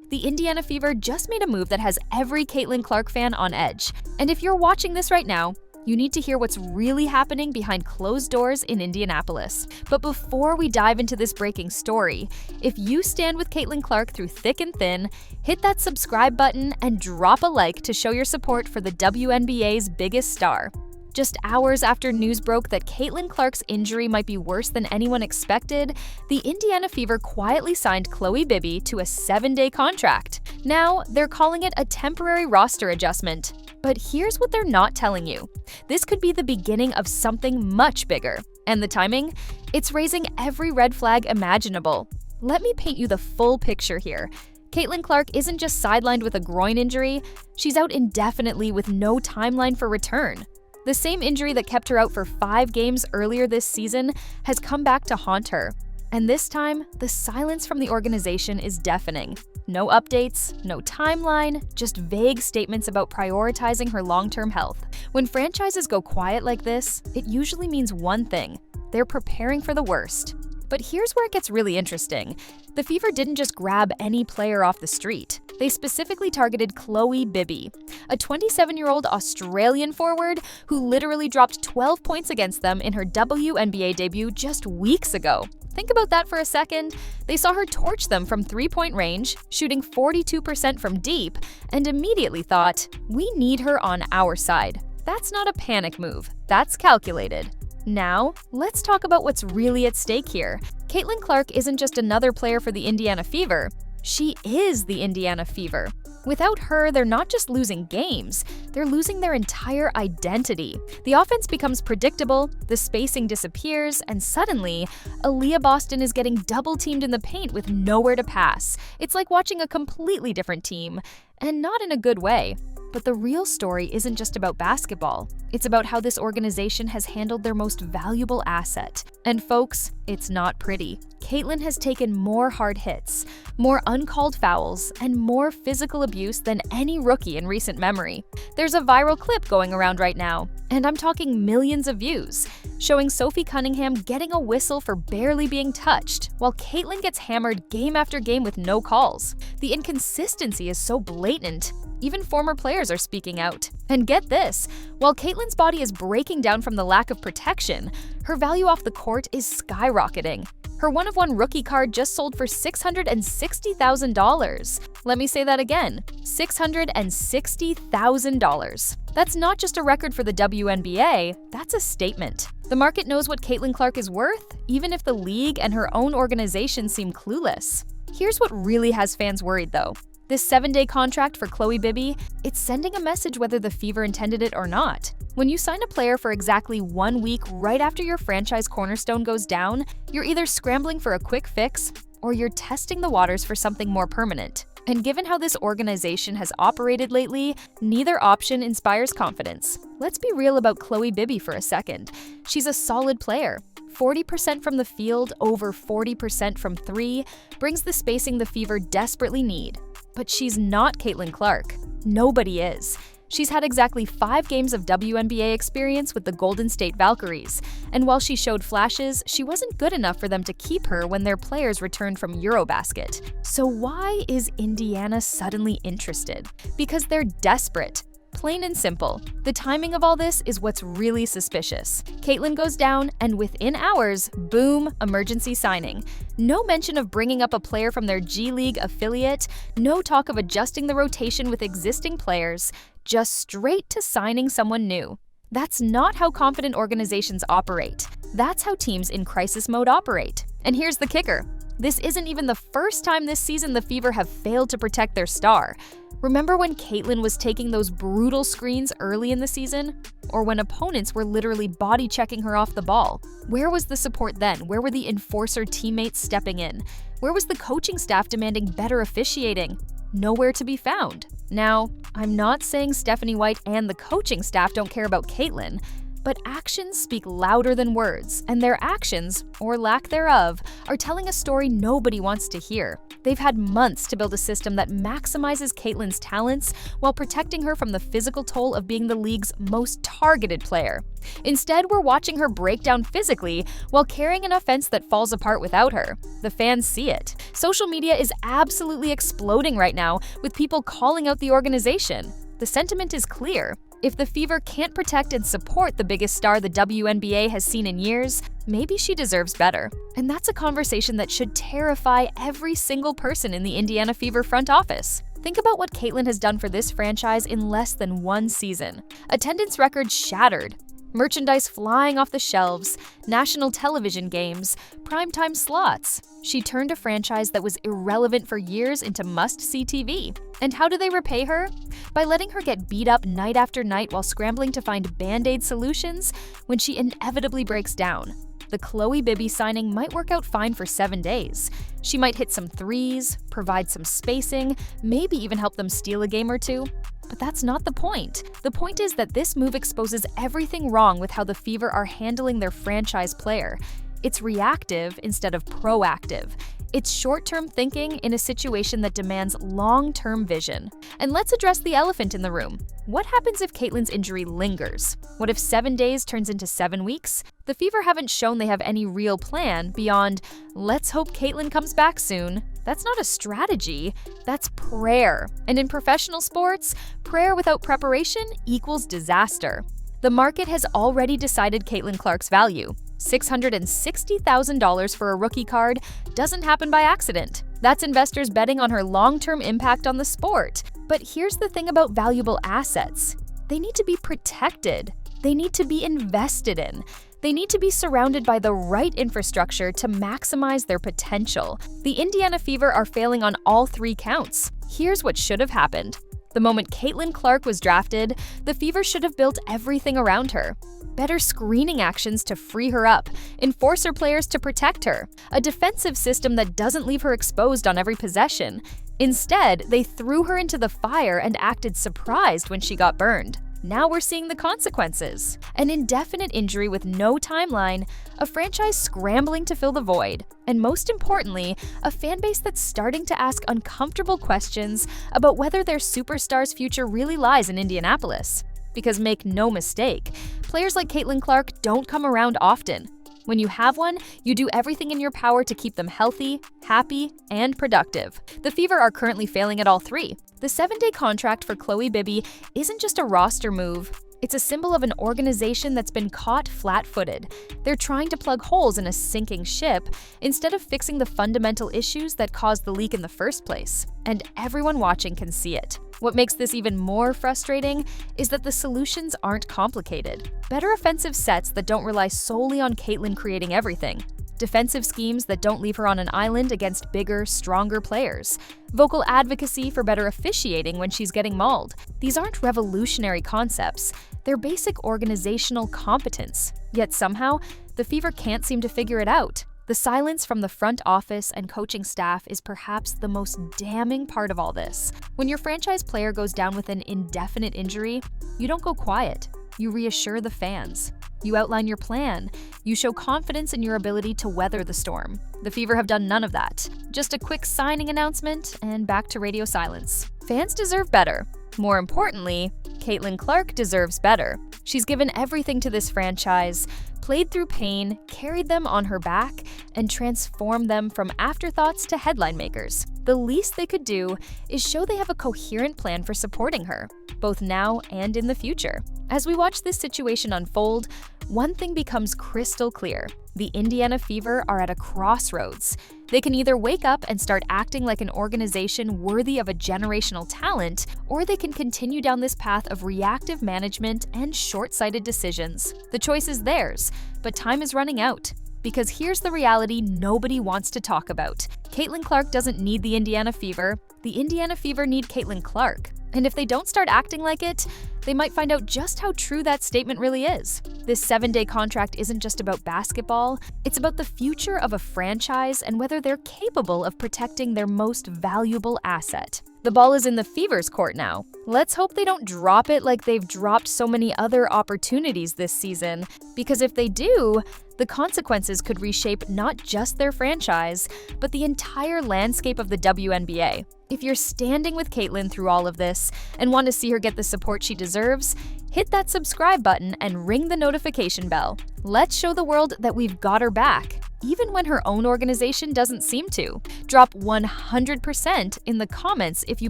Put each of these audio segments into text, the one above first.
The Indiana Fever just made a move that has every Caitlin Clark fan on edge. And if you're watching this right now, you need to hear what's really happening behind closed doors in Indianapolis. But before we dive into this breaking story, if you stand with Caitlin Clark through thick and thin, hit that subscribe button and drop a like to show your support for the WNBA's biggest star. Just hours after news broke that Caitlin Clark's injury might be worse than anyone expected, the Indiana Fever quietly signed Khloe Bibby to a 7-day contract. Now, they're calling it a temporary roster adjustment. But here's what they're not telling you. This could be the beginning of something much bigger. And the timing? It's raising every red flag imaginable. Let me paint you the full picture here. Caitlin Clark isn't just sidelined with a groin injury, she's out indefinitely with no timeline for return. The same injury that kept her out for 5 games earlier this season has come back to haunt her. And this time, the silence from the organization is deafening. No updates, no timeline, just vague statements about prioritizing her long-term health. When franchises go quiet like this, it usually means one thing: they're preparing for the worst. But here's where it gets really interesting. The Fever didn't just grab any player off the street. They specifically targeted Khloe Bibby, a 27-year-old Australian forward who literally dropped 12 points against them in her WNBA debut just weeks ago. Think about that for a second. They saw her torch them from 3-point range, shooting 42% from deep, and immediately thought, we need her on our side. That's not a panic move, that's calculated. Now, let's talk about what's really at stake here. Caitlin Clark isn't just another player for the Indiana Fever. She is the Indiana Fever. Without her, they're not just losing games, they're losing their entire identity. The offense becomes predictable, the spacing disappears, and suddenly, Aaliyah Boston is getting double-teamed in the paint with nowhere to pass. It's like watching a completely different team, and not in a good way. But the real story isn't just about basketball. It's about how this organization has handled their most valuable asset. And folks, it's not pretty. Caitlin has taken more hard hits, more uncalled fouls, and more physical abuse than any rookie in recent memory. There's a viral clip going around right now, and I'm talking millions of views, showing Sophie Cunningham getting a whistle for barely being touched, while Caitlin gets hammered game after game with no calls. The inconsistency is so blatant. Even former players are speaking out. And get this, while Caitlin's body is breaking down from the lack of protection, her value off the court is skyrocketing. Her one-of-one rookie card just sold for $660,000. Let me say that again, $660,000. That's not just a record for the WNBA, that's a statement. The market knows what Caitlin Clark is worth, even if the league and her own organization seem clueless. Here's what really has fans worried though. This 7-day contract for Khloe Bibby, it's sending a message whether the Fever intended it or not. When you sign a player for exactly 1 week right after your franchise cornerstone goes down, you're either scrambling for a quick fix or you're testing the waters for something more permanent. And given how this organization has operated lately, neither option inspires confidence. Let's be real about Khloe Bibby for a second. She's a solid player. 40% from the field, over 40% from 3, brings the spacing the Fever desperately need. But she's not Caitlin Clark. Nobody is. She's had exactly 5 games of WNBA experience with the Golden State Valkyries, and while she showed flashes, she wasn't good enough for them to keep her when their players returned from Eurobasket. So why is Indiana suddenly interested? Because they're desperate. Plain and simple. The timing of all this is what's really suspicious. Caitlin goes down, and within hours, boom, emergency signing. No mention of bringing up a player from their G League affiliate, no talk of adjusting the rotation with existing players, just straight to signing someone new. That's not how confident organizations operate. That's how teams in crisis mode operate. And here's the kicker. This isn't even the first time this season the Fever have failed to protect their star. Remember when Caitlin was taking those brutal screens early in the season? Or when opponents were literally body-checking her off the ball? Where was the support then? Where were the enforcer teammates stepping in? Where was the coaching staff demanding better officiating? Nowhere to be found. Now, I'm not saying Stephanie White and the coaching staff don't care about Caitlin, But actions speak louder than words, and their actions, or lack thereof, are telling a story nobody wants to hear. They've had months to build a system that maximizes Caitlyn's talents while protecting her from the physical toll of being the league's most targeted player. Instead, we're watching her break down physically while carrying an offense that falls apart without her. The fans see it. Social media is absolutely exploding right now, with people calling out the organization. The sentiment is clear. If the Fever can't protect and support the biggest star the WNBA has seen in years, maybe she deserves better. And that's a conversation that should terrify every single person in the Indiana Fever front office. Think about what Caitlyn has done for this franchise in less than one season. Attendance records shattered, merchandise flying off the shelves, national television games, primetime slots. She turned a franchise that was irrelevant for years into must-see TV. And how do they repay her? By letting her get beat up night after night while scrambling to find band-aid solutions when she inevitably breaks down. The Khloe Bibby signing might work out fine for 7 days. She might hit some threes, provide some spacing, maybe even help them steal a game or two. But that's not the point. The point is that this move exposes everything wrong with how the Fever are handling their franchise player. It's reactive instead of proactive. It's short-term thinking in a situation that demands long-term vision. And let's address the elephant in the room. What happens if Caitlyn's injury lingers? What if 7 days turns into 7 weeks? The Fever haven't shown they have any real plan beyond, let's hope Caitlyn comes back soon. That's not a strategy, that's prayer. And in professional sports, prayer without preparation equals disaster. The market has already decided Caitlyn Clark's value. $660,000 for a rookie card doesn't happen by accident. That's investors betting on her long-term impact on the sport. But here's the thing about valuable assets. They need to be protected. They need to be invested in. They need to be surrounded by the right infrastructure to maximize their potential. The Indiana Fever are failing on all 3 counts. Here's what should have happened. The moment Caitlyn Clark was drafted, the Fever should have built everything around her. Better screening actions to free her up, enforcer players to protect her, a defensive system that doesn't leave her exposed on every possession. Instead, they threw her into the fire and acted surprised when she got burned. Now we're seeing the consequences. An indefinite injury with no timeline, a franchise scrambling to fill the void, and most importantly, a fanbase that's starting to ask uncomfortable questions about whether their superstar's future really lies in Indianapolis. Because make no mistake, players like Caitlyn Clark don't come around often. When you have one, you do everything in your power to keep them healthy, happy, and productive. The Fever are currently failing at all 3. The 7-day contract for Khloe Bibby isn't just a roster move. It's a symbol of an organization that's been caught flat-footed. They're trying to plug holes in a sinking ship instead of fixing the fundamental issues that caused the leak in the first place. And everyone watching can see it. What makes this even more frustrating is that the solutions aren't complicated. Better offensive sets that don't rely solely on Caitlyn creating everything. Defensive schemes that don't leave her on an island against bigger, stronger players. Vocal advocacy for better officiating when she's getting mauled. These aren't revolutionary concepts. They're basic organizational competence. Yet somehow, the Fever can't seem to figure it out. The silence from the front office and coaching staff is perhaps the most damning part of all this. When your franchise player goes down with an indefinite injury, you don't go quiet. You reassure the fans. You outline your plan. You show confidence in your ability to weather the storm. The Fever have done none of that. Just a quick signing announcement and back to radio silence. Fans deserve better. More importantly, Caitlyn Clark deserves better. She's given everything to this franchise, played through pain, carried them on her back, and transformed them from afterthoughts to headline makers. The least they could do is show they have a coherent plan for supporting her, both now and in the future. As we watch this situation unfold, one thing becomes crystal clear. The Indiana Fever are at a crossroads. They can either wake up and start acting like an organization worthy of a generational talent, or they can continue down this path of reactive management and short-sighted decisions. The choice is theirs, but time is running out. Because here's the reality nobody wants to talk about. Caitlyn Clark doesn't need the Indiana Fever. The Indiana Fever need Caitlyn Clark. And if they don't start acting like it, they might find out just how true that statement really is. This 7-day contract isn't just about basketball, it's about the future of a franchise and whether they're capable of protecting their most valuable asset. The ball is in the Fever's court now. Let's hope they don't drop it like they've dropped so many other opportunities this season, because if they do, the consequences could reshape not just their franchise, but the entire landscape of the WNBA. If you're standing with Caitlyn through all of this and want to see her get the support she deserves, hit that subscribe button and ring the notification bell. Let's show the world that we've got her back, even when her own organization doesn't seem to. Drop 100% in the comments if you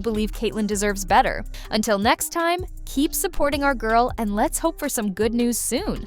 believe Caitlyn deserves better. Until next time, keep supporting our girl and let's hope for some good news soon.